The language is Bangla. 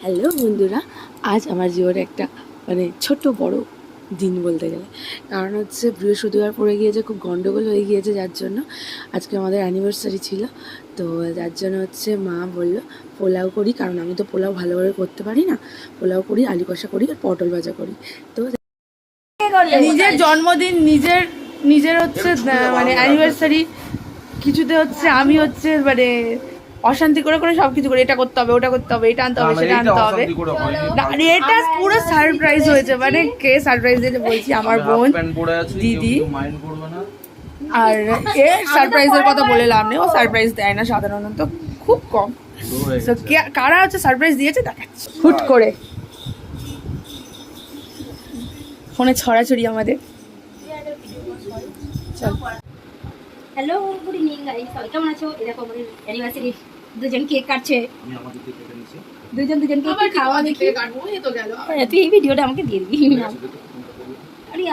হ্যালো বন্ধুরা, আজ আমার জীবনে একটা ছোট বড় দিন বলতে গেলে। কারণ হচ্ছে বৃহস্পতিবার পড়ে গিয়েছে, খুব গন্ডগোল হয়ে গিয়েছে, যার জন্য আজকে আমাদের অ্যানিভার্সারি ছিল। তো যার জন্য হচ্ছে মা বললো পোলাও করি, কারণ আমি তো পোলাও ভালোভাবে করতে পারি না। পোলাও করি, আলু কষা করি আর পটল ভাজা করি। তো নিজের জন্মদিন নিজের হচ্ছে অ্যানিভার্সারি কিছুতে হচ্ছে আমি হচ্ছে অশান্তি করে করে সবকিছু করে, এটা করতে হবে, ওটা করতে হবে, এটা আনতে হবে, সেটা আনতে হবে। এটা পুরো সারপ্রাইজ হয়েছে, কে সারপ্রাইজ দিয়েছে বলছি, আমার বোন, দিদি। আর এ সারপ্রাইজের কথা বলে লাভ নেই, ও সারপ্রাইজ দেয় না সাধারণত, খুব কম। কারা হচ্ছে সারপ্রাইজ দিয়েছে দেখাচ্ছি হুট করে ফোনে ছড়াছড়ি আমাদের। হ্যালো, গুড ইভিনিং গাইস, সবাই কেমন আছো? এরকম আমাদের অ্যানিভার্সারি, দুজন কেক কাটছে, দুজন কেক খাওয়া দেখি। তুই এই ভিডিওটা আমাকে দিয়ে দিবি। আরে